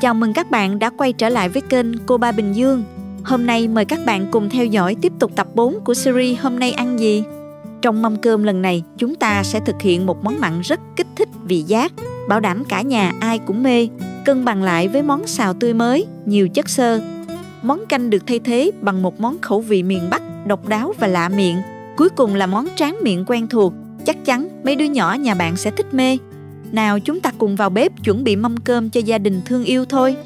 Chào mừng các bạn đã quay trở lại với kênh Cô Ba Bình Dương. Hôm nay mời các bạn cùng theo dõi tiếp tục tập 4 của series Hôm nay ăn gì? Trong mâm cơm lần này, chúng ta sẽ thực hiện một món mặn rất kích thích vị giác, bảo đảm cả nhà ai cũng mê, cân bằng lại với món xào tươi mới, nhiều chất xơ. Món canh được thay thế bằng một món khẩu vị miền Bắc độc đáo và lạ miệng. Cuối cùng là món tráng miệng quen thuộc, chắc chắn mấy đứa nhỏ nhà bạn sẽ thích mê. Nào chúng ta cùng vào bếp chuẩn bị mâm cơm cho gia đình thương yêu thôi.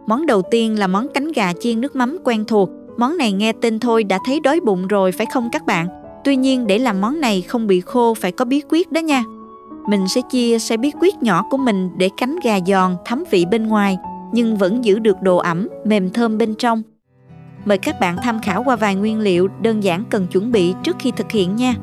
Món đầu tiên là món cánh gà chiên nước mắm quen thuộc. Món này nghe tên thôi đã thấy đói bụng rồi phải không các bạn? Tuy nhiên để làm món này không bị khô phải có bí quyết đó nha. Mình sẽ chia sẻ bí quyết nhỏ của mình để cánh gà giòn, thấm vị bên ngoài, nhưng vẫn giữ được độ ẩm, mềm thơm bên trong. Mời các bạn tham khảo qua vài nguyên liệu đơn giản cần chuẩn bị trước khi thực hiện nha.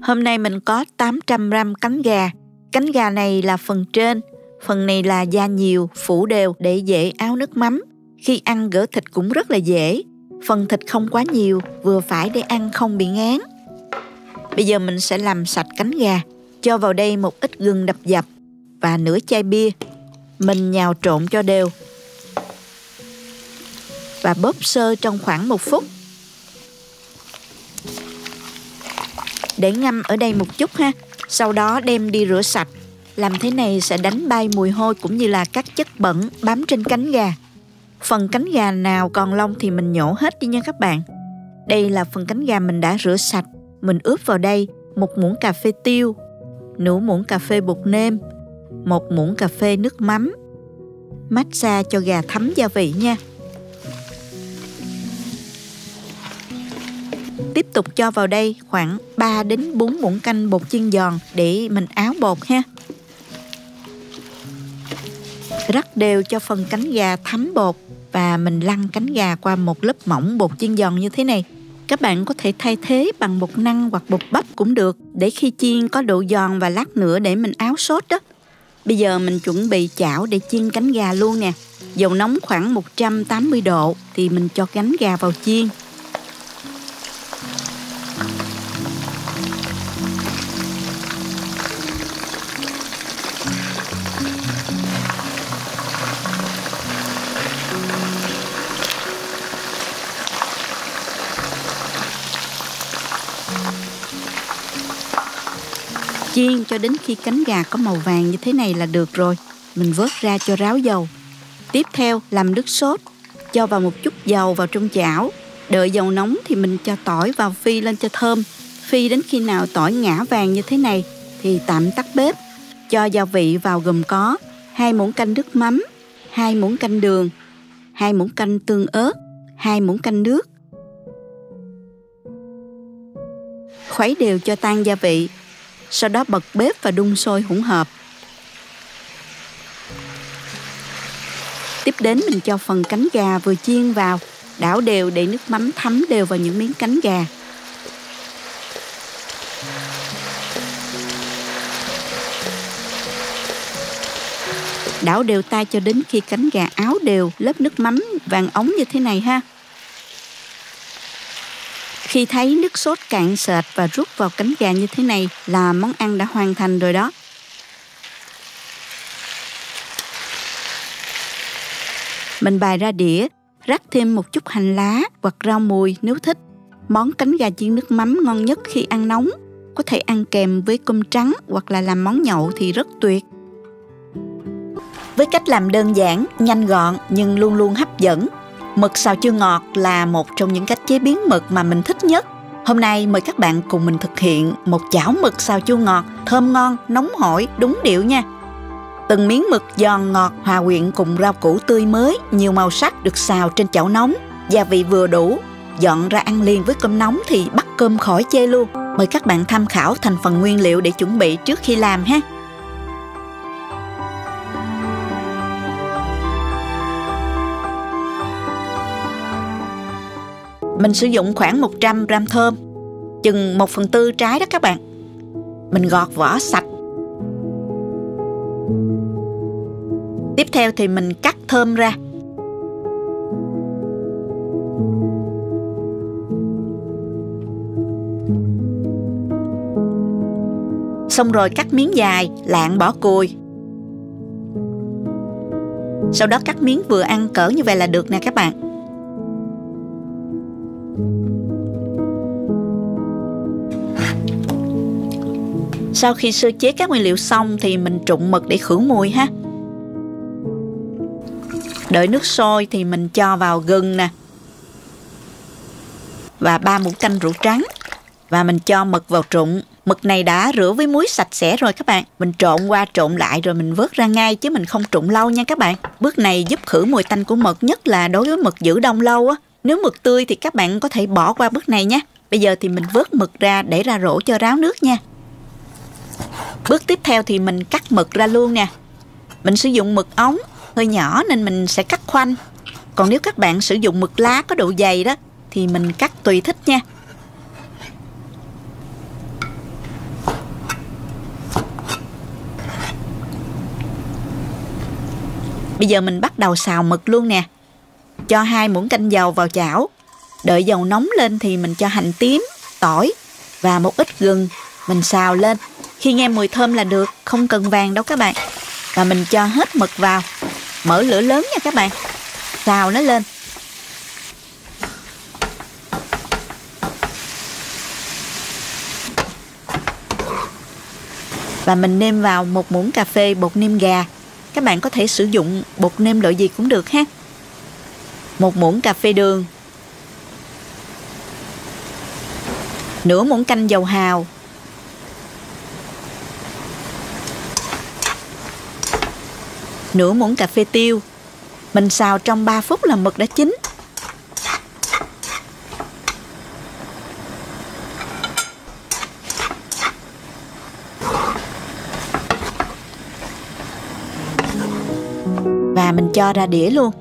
Hôm nay mình có 800g cánh gà. Cánh gà này là phần trên, phần này là da nhiều, phủ đều để dễ áo nước mắm. Khi ăn gỡ thịt cũng rất là dễ. Phần thịt không quá nhiều, vừa phải để ăn không bị ngán. Bây giờ mình sẽ làm sạch cánh gà. Cho vào đây một ít gừng đập dập và nửa chai bia. Mình nhào trộn cho đều và bóp sơ trong khoảng 1 phút. Để ngâm ở đây một chút ha. Sau đó đem đi rửa sạch. Làm thế này sẽ đánh bay mùi hôi cũng như là các chất bẩn bám trên cánh gà. Phần cánh gà nào còn lông thì mình nhổ hết đi nha các bạn. Đây là phần cánh gà mình đã rửa sạch. Mình ướp vào đây 1 muỗng cà phê tiêu, nửa muỗng cà phê bột nêm, 1 muỗng cà phê nước mắm. Massage cho gà thấm gia vị nha. Tiếp tục cho vào đây khoảng 3 đến 4 muỗng canh bột chiên giòn để mình áo bột ha. Rắc đều cho phần cánh gà thấm bột và mình lăn cánh gà qua một lớp mỏng bột chiên giòn như thế này. Các bạn có thể thay thế bằng bột năng hoặc bột bắp cũng được để khi chiên có độ giòn và lát nữa để mình áo sốt đó. Bây giờ mình chuẩn bị chảo để chiên cánh gà luôn nè. Dầu nóng khoảng 180 độ thì mình cho cánh gà vào chiên. Chiên cho đến khi cánh gà có màu vàng như thế này là được rồi. Mình vớt ra cho ráo dầu. Tiếp theo làm nước sốt. Cho vào một chút dầu vào trong chảo. Đợi dầu nóng thì mình cho tỏi vào phi lên cho thơm. Phi đến khi nào tỏi ngã vàng như thế này thì tạm tắt bếp. Cho gia vị vào gồm có 2 muỗng canh nước mắm, 2 muỗng canh đường, 2 muỗng canh tương ớt, 2 muỗng canh nước. Khuấy đều cho tan gia vị. Sau đó bật bếp và đun sôi hỗn hợp. Tiếp đến mình cho phần cánh gà vừa chiên vào, đảo đều để nước mắm thấm đều vào những miếng cánh gà. Đảo đều tay cho đến khi cánh gà áo đều lớp nước mắm vàng óng như thế này ha. Khi thấy nước sốt cạn sệt và rút vào cánh gà như thế này là món ăn đã hoàn thành rồi đó. Mình bày ra đĩa, rắc thêm một chút hành lá hoặc rau mùi nếu thích. Món cánh gà chiên nước mắm ngon nhất khi ăn nóng. Có thể ăn kèm với cơm trắng hoặc là làm món nhậu thì rất tuyệt. Với cách làm đơn giản, nhanh gọn nhưng luôn luôn hấp dẫn. Mực xào chua ngọt là một trong những cách chế biến mực mà mình thích nhất. Hôm nay mời các bạn cùng mình thực hiện một chảo mực xào chua ngọt, thơm ngon, nóng hổi, đúng điệu nha. Từng miếng mực giòn ngọt hòa quyện cùng rau củ tươi mới, nhiều màu sắc được xào trên chảo nóng, gia vị vừa đủ. Dọn ra ăn liền với cơm nóng thì bắt cơm khỏi chê luôn. Mời các bạn tham khảo thành phần nguyên liệu để chuẩn bị trước khi làm ha. Mình sử dụng khoảng 100g thơm, chừng 1/4 trái đó các bạn. Mình gọt vỏ sạch. Tiếp theo thì mình cắt thơm ra. Xong rồi cắt miếng dài, lạng bỏ cùi. Sau đó cắt miếng vừa ăn cỡ như vậy là được nè các bạn. Sau khi sơ chế các nguyên liệu xong thì mình trụng mực để khử mùi ha. Đợi nước sôi thì mình cho vào gừng nè. Và 3 muỗng canh rượu trắng. Và mình cho mực vào trụng. Mực này đã rửa với muối sạch sẽ rồi các bạn. Mình trộn qua trộn lại rồi mình vớt ra ngay chứ mình không trụng lâu nha các bạn. Bước này giúp khử mùi tanh của mực, nhất là đối với mực giữ đông lâu á. Nếu mực tươi thì các bạn có thể bỏ qua bước này nha. Bây giờ thì mình vớt mực ra để ra rổ cho ráo nước nha. Bước tiếp theo thì mình cắt mực ra luôn nè. Mình sử dụng mực ống hơi nhỏ nên mình sẽ cắt khoanh. Còn nếu các bạn sử dụng mực lá có độ dày đó thì mình cắt tùy thích nha. Bây giờ mình bắt đầu xào mực luôn nè. Cho 2 muỗng canh dầu vào chảo. Đợi dầu nóng lên thì mình cho hành tím, tỏi và một ít gừng. Mình xào lên. Khi nghe mùi thơm là được, không cần vàng đâu các bạn. Và mình cho hết mực vào. Mở lửa lớn nha các bạn. Xào nó lên. Và mình nêm vào 1 muỗng cà phê bột nêm gà. Các bạn có thể sử dụng bột nêm loại gì cũng được ha. 1 muỗng cà phê đường. Nửa muỗng canh dầu hào. Nửa muỗng cà phê tiêu. Mình xào trong 3 phút là mực đã chín. Và mình cho ra đĩa luôn.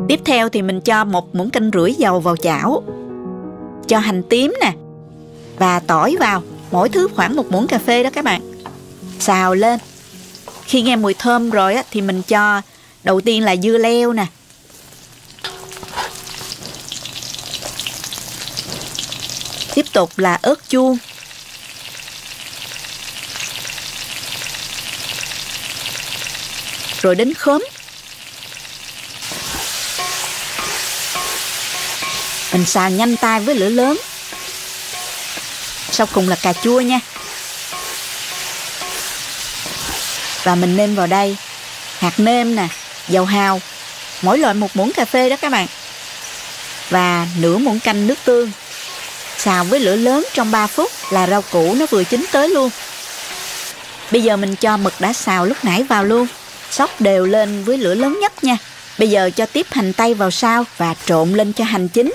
Tiếp theo thì mình cho 1 muỗng canh rưỡi dầu vào chảo. Cho hành tím nè và tỏi vào, mỗi thứ khoảng 1 muỗng cà phê đó các bạn. Xào lên. Khi nghe mùi thơm rồi á, thì mình cho đầu tiên là dưa leo nè. Tiếp tục là ớt chuông. Rồi đến khóm. Mình xào nhanh tay với lửa lớn. Sau cùng là cà chua nha. Và mình nêm vào đây hạt nêm nè, dầu hào, mỗi loại 1 muỗng cà phê đó các bạn. Và nửa muỗng canh nước tương. Xào với lửa lớn trong 3 phút là rau củ nó vừa chín tới luôn. Bây giờ mình cho mực đã xào lúc nãy vào luôn. Xóc đều lên với lửa lớn nhất nha. Bây giờ cho tiếp hành tây vào sau và trộn lên cho hành chín.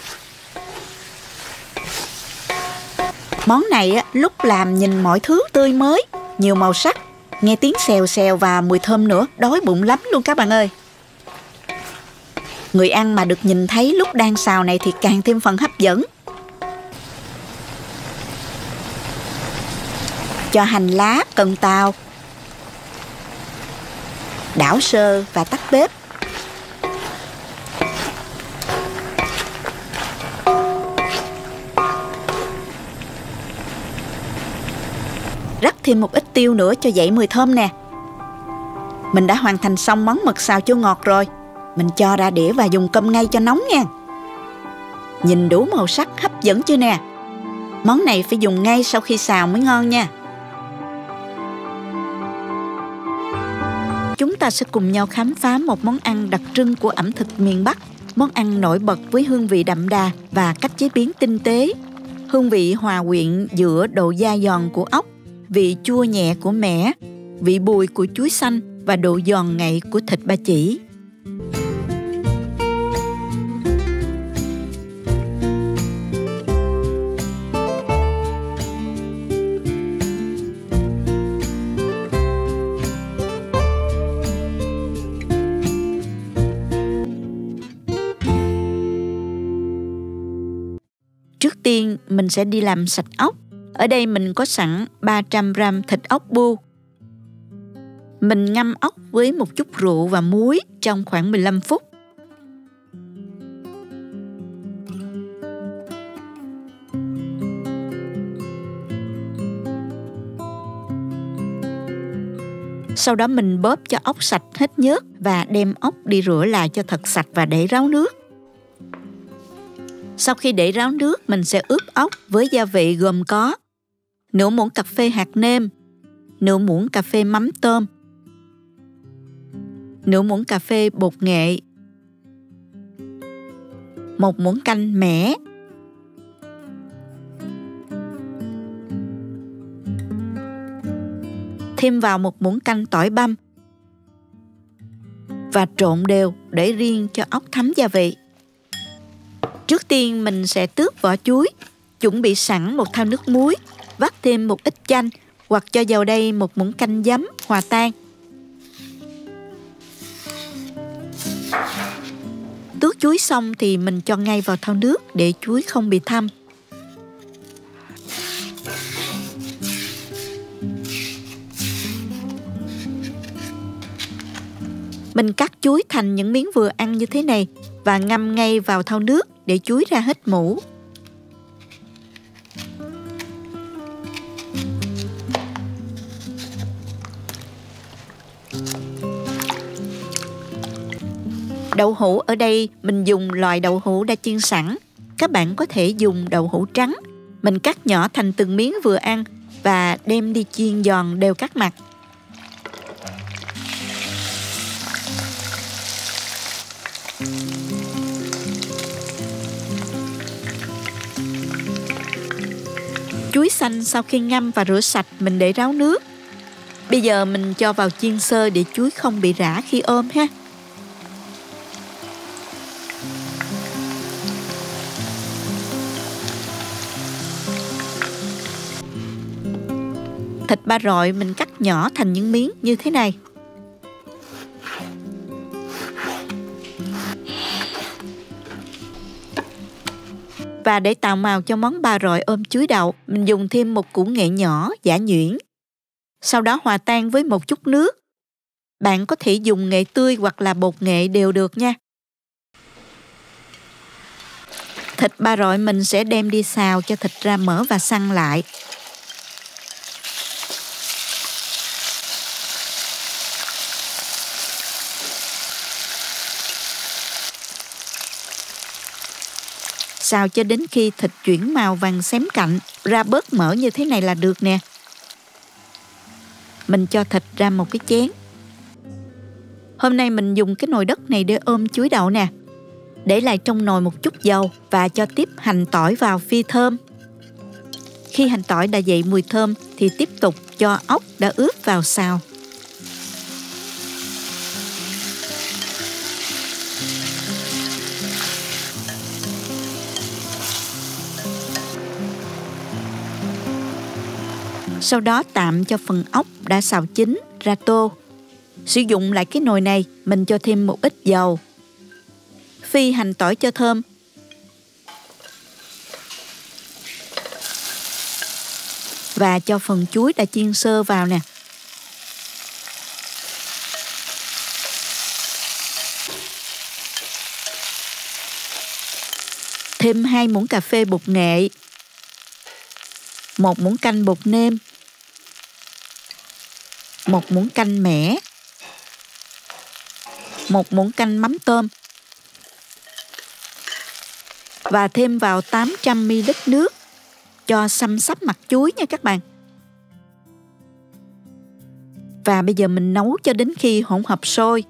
Món này á, lúc làm nhìn mọi thứ tươi mới, nhiều màu sắc, nghe tiếng xèo xèo và mùi thơm nữa, đói bụng lắm luôn các bạn ơi. Người ăn mà được nhìn thấy lúc đang xào này thì càng thêm phần hấp dẫn. Cho hành lá, cần tàu. Đảo sơ và tắt bếp. Rắc thêm một ít tiêu nữa cho dậy mùi thơm nè. Mình đã hoàn thành xong món mực xào chua ngọt rồi. Mình cho ra đĩa và dùng cơm ngay cho nóng nha. Nhìn đủ màu sắc hấp dẫn chưa nè. Món này phải dùng ngay sau khi xào mới ngon nha. Chúng ta sẽ cùng nhau khám phá một món ăn đặc trưng của ẩm thực miền Bắc. Món ăn nổi bật với hương vị đậm đà và cách chế biến tinh tế. Hương vị hòa quyện giữa độ dai giòn của ốc, vị chua nhẹ của mẻ, vị bùi của chuối xanh và độ giòn ngậy của thịt ba chỉ. Trước tiên mình sẽ đi làm sạch ốc. Ở đây mình có sẵn 300 g thịt ốc bu. Mình ngâm ốc với một chút rượu và muối trong khoảng 15 phút. Sau đó mình bóp cho ốc sạch hết nhớt và đem ốc đi rửa lại cho thật sạch và để ráo nước. Sau khi để ráo nước, mình sẽ ướp ốc với gia vị gồm có nửa muỗng cà phê hạt nêm, nửa muỗng cà phê mắm tôm, nửa muỗng cà phê bột nghệ, 1 muỗng canh mẻ, thêm vào 1 muỗng canh tỏi băm và trộn đều để riêng cho ốc thấm gia vị. Trước tiên mình sẽ tước vỏ chuối, chuẩn bị sẵn một thau nước muối, vắt thêm một ít chanh hoặc cho vào đây 1 muỗng canh giấm hòa tan. Tước chuối xong thì mình cho ngay vào thau nước để chuối không bị thâm. Mình cắt chuối thành những miếng vừa ăn như thế này và ngâm ngay vào thau nước để chuối ra hết mủ. Đậu hũ ở đây mình dùng loại đậu hũ đã chiên sẵn. Các bạn có thể dùng đậu hũ trắng. Mình cắt nhỏ thành từng miếng vừa ăn và đem đi chiên giòn đều các mặt. Chuối xanh sau khi ngâm và rửa sạch mình để ráo nước. Bây giờ mình cho vào chiên sơ để chuối không bị rã khi ôm ha. Thịt ba rọi mình cắt nhỏ thành những miếng như thế này. Và để tạo màu cho món ba rọi ôm chuối đậu, mình dùng thêm một củ nghệ nhỏ giã nhuyễn. Sau đó hòa tan với một chút nước. Bạn có thể dùng nghệ tươi hoặc là bột nghệ đều được nha. Thịt ba rọi mình sẽ đem đi xào cho thịt ra mỡ và săn lại. Xào cho đến khi thịt chuyển màu vàng xém cạnh, ra bớt mỡ như thế này là được nè. Mình cho thịt ra một cái chén. Hôm nay mình dùng cái nồi đất này để ôm chuối đậu nè. Để lại trong nồi một chút dầu và cho tiếp hành tỏi vào phi thơm. Khi hành tỏi đã dậy mùi thơm thì tiếp tục cho ốc đã ướp vào xào. Sau đó tạm cho phần ốc đã xào chín ra tô. Sử dụng lại cái nồi này, mình cho thêm một ít dầu. Phi hành tỏi cho thơm. Và cho phần chuối đã chiên sơ vào nè. Thêm 2 muỗng cà phê bột nghệ, 1 muỗng canh bột nêm, 1 muỗng canh mẻ, 1 muỗng canh mắm tôm và thêm vào 800ml nước cho xăm xắp mặt chuối nha các bạn. Và bây giờ mình nấu cho đến khi hỗn hợp sôi.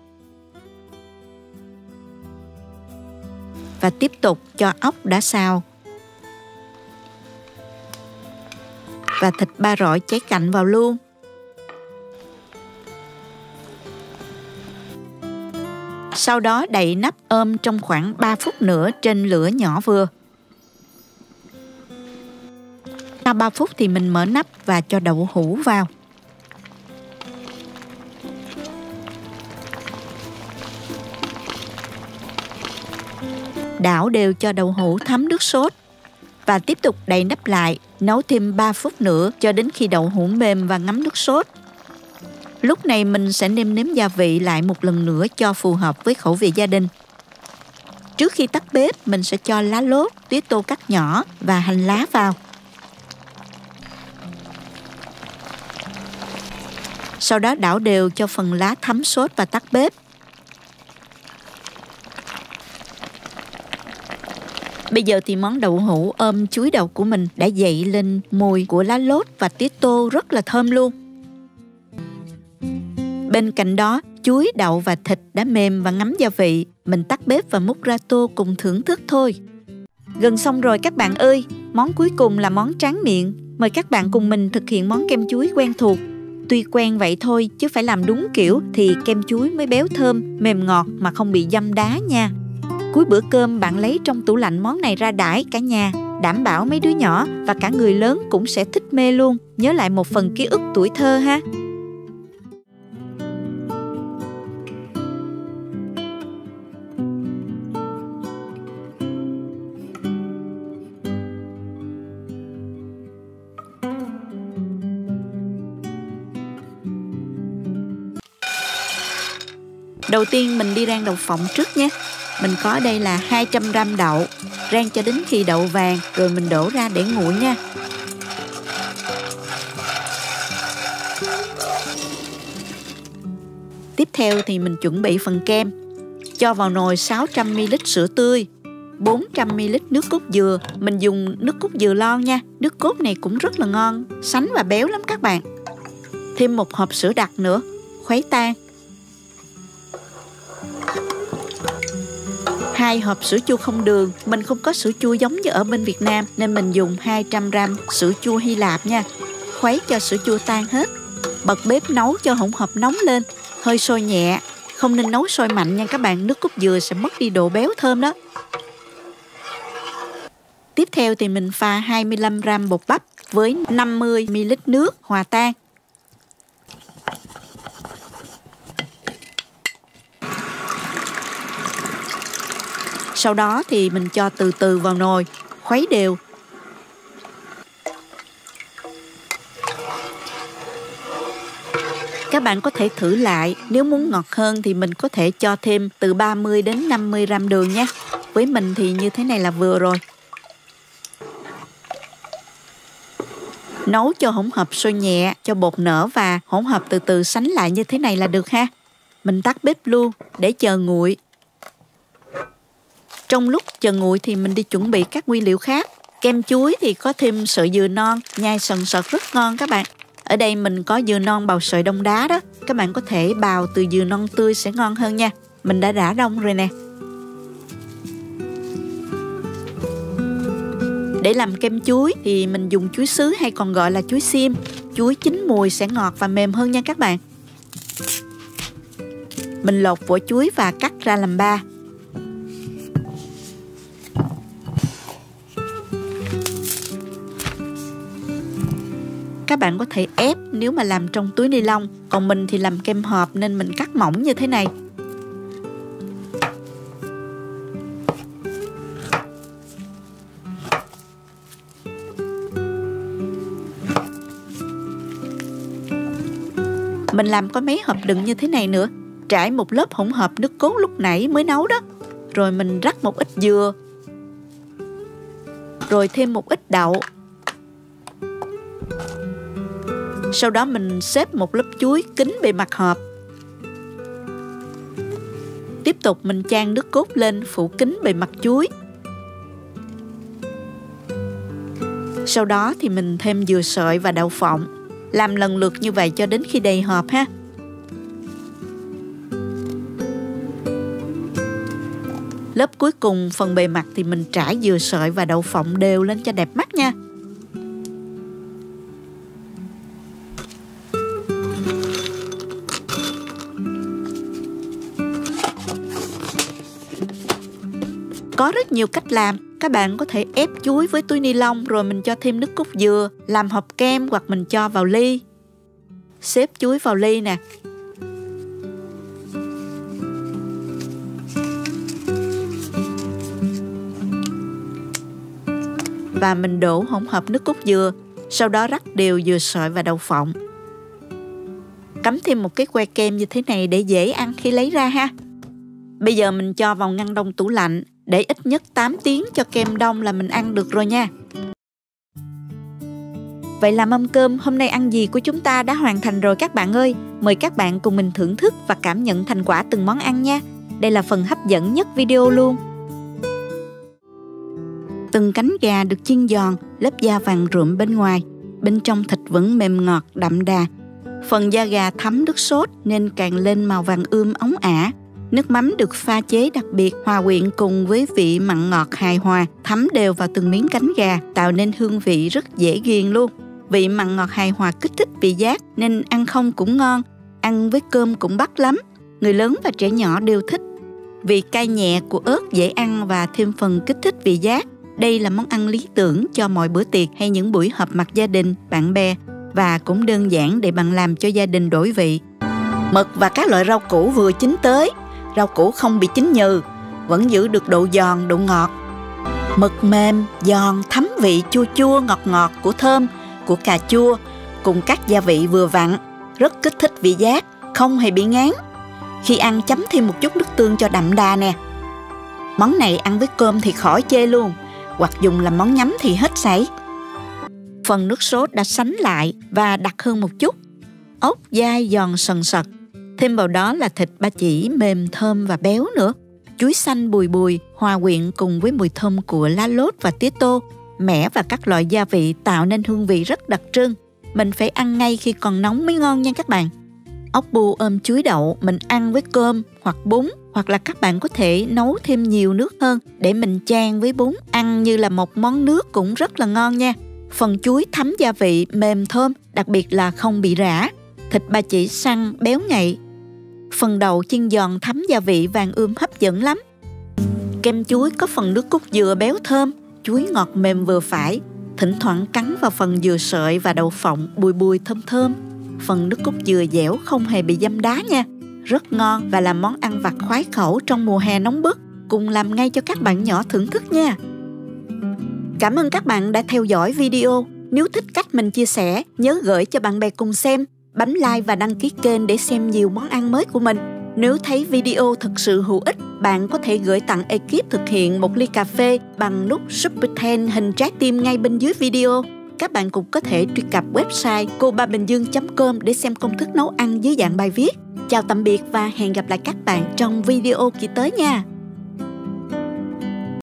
Và tiếp tục cho ốc đã xào và thịt ba rọi cháy cạnh vào luôn. Sau đó đậy nắp ôm trong khoảng 3 phút nữa trên lửa nhỏ vừa. Sau 3 phút thì mình mở nắp và cho đậu hũ vào. Đảo đều cho đậu hũ thấm nước sốt. Và tiếp tục đậy nắp lại, nấu thêm 3 phút nữa cho đến khi đậu hũ mềm và ngấm nước sốt. Lúc này mình sẽ nêm nếm gia vị lại một lần nữa cho phù hợp với khẩu vị gia đình. Trước khi tắt bếp, mình sẽ cho lá lốt, tía tô cắt nhỏ và hành lá vào. Sau đó đảo đều cho phần lá thấm sốt và tắt bếp. Bây giờ thì món đậu hũ ôm chuối đậu của mình đã dậy lên mùi của lá lốt và tía tô rất là thơm luôn. Bên cạnh đó, chuối, đậu và thịt đã mềm và ngấm gia vị. Mình tắt bếp và múc ra tô cùng thưởng thức thôi. Gần xong rồi các bạn ơi, món cuối cùng là món tráng miệng. Mời các bạn cùng mình thực hiện món kem chuối quen thuộc. Tuy quen vậy thôi chứ phải làm đúng kiểu thì kem chuối mới béo thơm, mềm ngọt mà không bị dăm đá nha. Cuối bữa cơm bạn lấy trong tủ lạnh món này ra đãi cả nhà. Đảm bảo mấy đứa nhỏ và cả người lớn cũng sẽ thích mê luôn. Nhớ lại một phần ký ức tuổi thơ ha. Đầu tiên mình đi rang đậu phộng trước nhé. Mình có ở đây là 200g đậu. Rang cho đến khi đậu vàng rồi mình đổ ra để nguội nha. Tiếp theo thì mình chuẩn bị phần kem. Cho vào nồi 600ml sữa tươi, 400ml nước cốt dừa. Mình dùng nước cốt dừa lon nha. Nước cốt này cũng rất là ngon, sánh và béo lắm các bạn. Thêm một hộp sữa đặc nữa, khuấy tan. 2 hộp sữa chua không đường. Mình không có sữa chua giống như ở bên Việt Nam nên mình dùng 200g sữa chua Hy Lạp nha. Khuấy cho sữa chua tan hết. Bật bếp nấu cho hỗn hợp nóng lên, hơi sôi nhẹ. Không nên nấu sôi mạnh nha các bạn, nước cốt dừa sẽ mất đi độ béo thơm đó. Tiếp theo thì mình pha 25g bột bắp với 50ml nước hòa tan. Sau đó thì mình cho từ từ vào nồi, khuấy đều. Các bạn có thể thử lại, nếu muốn ngọt hơn thì mình có thể cho thêm từ 30 đến 50g đường nha. Với mình thì như thế này là vừa rồi. Nấu cho hỗn hợp sôi nhẹ, cho bột nở và hỗn hợp từ từ sánh lại như thế này là được ha. Mình tắt bếp luôn để chờ nguội. Trong lúc chờ nguội thì mình đi chuẩn bị các nguyên liệu khác. Kem chuối thì có thêm sợi dừa non, nhai sần sật rất ngon các bạn. Ở đây mình có dừa non bào sợi đông đá đó. Các bạn có thể bào từ dừa non tươi sẽ ngon hơn nha. Mình đã rã đông rồi nè. Để làm kem chuối thì mình dùng chuối sứ hay còn gọi là chuối xiêm. Chuối chín mùi sẽ ngọt và mềm hơn nha các bạn. Mình lột vỏ chuối và cắt ra làm ba. Các bạn có thể ép nếu mà làm trong túi ni lông. Còn mình thì làm kem hộp nên mình cắt mỏng như thế này. Mình làm có mấy hộp đựng như thế này nữa. Trải một lớp hỗn hợp nước cốt lúc nãy mới nấu đó. Rồi mình rắc một ít dừa. Rồi thêm một ít đậu. Sau đó mình xếp một lớp chuối kín bề mặt hộp. Tiếp tục mình chan nước cốt lên phủ kín bề mặt chuối. Sau đó thì mình thêm dừa sợi và đậu phộng. Làm lần lượt như vậy cho đến khi đầy hộp ha. Lớp cuối cùng phần bề mặt thì mình trải dừa sợi và đậu phộng đều lên cho đẹp mắt nha. Có rất nhiều cách làm. Các bạn có thể ép chuối với túi ni lông rồi mình cho thêm nước cốt dừa, làm hộp kem hoặc mình cho vào ly. Xếp chuối vào ly nè. Và mình đổ hỗn hợp nước cốt dừa, sau đó rắc đều dừa sợi và đậu phộng. Cắm thêm một cái que kem như thế này để dễ ăn khi lấy ra ha. Bây giờ mình cho vào ngăn đông tủ lạnh để ít nhất 8 tiếng cho kem đông là mình ăn được rồi nha. Vậy là mâm cơm hôm nay ăn gì của chúng ta đã hoàn thành rồi các bạn ơi. Mời các bạn cùng mình thưởng thức và cảm nhận thành quả từng món ăn nha. Đây là phần hấp dẫn nhất video luôn. Từng cánh gà được chiên giòn, lớp da vàng rượm bên ngoài, bên trong thịt vẫn mềm ngọt đậm đà. Phần da gà thấm nước sốt nên càng lên màu vàng óng ả. Nước mắm được pha chế đặc biệt hòa quyện cùng với vị mặn ngọt hài hòa, thấm đều vào từng miếng cánh gà, tạo nên hương vị rất dễ ghiền luôn. Vị mặn ngọt hài hòa kích thích vị giác nên ăn không cũng ngon, ăn với cơm cũng bắt lắm. Người lớn và trẻ nhỏ đều thích. Vị cay nhẹ của ớt dễ ăn và thêm phần kích thích vị giác. Đây là món ăn lý tưởng cho mọi bữa tiệc hay những buổi họp mặt gia đình, bạn bè, và cũng đơn giản để bạn làm cho gia đình đổi vị. Mực và các loại rau củ vừa chín tới. Rau củ không bị chín nhừ, vẫn giữ được độ giòn, độ ngọt. Mực mềm, giòn, thấm vị chua chua ngọt ngọt của thơm, của cà chua, cùng các gia vị vừa vặn, rất kích thích vị giác, không hề bị ngán. Khi ăn chấm thêm một chút nước tương cho đậm đà nè. Món này ăn với cơm thì khỏi chê luôn, hoặc dùng làm món nhắm thì hết sảy. Phần nước sốt đã sánh lại và đặc hơn một chút. Ốc dai giòn sần sật. Thêm vào đó là thịt ba chỉ mềm thơm và béo nữa. Chuối xanh bùi bùi hòa quyện cùng với mùi thơm của lá lốt và tía tô. Mẻ và các loại gia vị tạo nên hương vị rất đặc trưng. Mình phải ăn ngay khi còn nóng mới ngon nha các bạn. Ốc bu ôm chuối đậu mình ăn với cơm hoặc bún, hoặc là các bạn có thể nấu thêm nhiều nước hơn để mình chan với bún, ăn như là một món nước cũng rất là ngon nha. Phần chuối thấm gia vị mềm thơm, đặc biệt là không bị rã. Thịt ba chỉ săn béo ngậy. Phần đậu chiên giòn thấm gia vị vàng hấp dẫn lắm. Kem chuối có phần nước cốt dừa béo thơm, chuối ngọt mềm vừa phải, thỉnh thoảng cắn vào phần dừa sợi và đậu phộng bùi bùi thơm thơm. Phần nước cốt dừa dẻo không hề bị dăm đá nha. Rất ngon và là món ăn vặt khoái khẩu trong mùa hè nóng bức. Cùng làm ngay cho các bạn nhỏ thưởng thức nha. Cảm ơn các bạn đã theo dõi video. Nếu thích cách mình chia sẻ, nhớ gửi cho bạn bè cùng xem. Bấm like và đăng ký kênh để xem nhiều món ăn mới của mình. Nếu thấy video thực sự hữu ích, bạn có thể gửi tặng ekip thực hiện một ly cà phê bằng nút Super Thanks hình trái tim ngay bên dưới video. Các bạn cũng có thể truy cập website cobabinhdương.com để xem công thức nấu ăn dưới dạng bài viết. Chào tạm biệt và hẹn gặp lại các bạn trong video kỳ tới nha.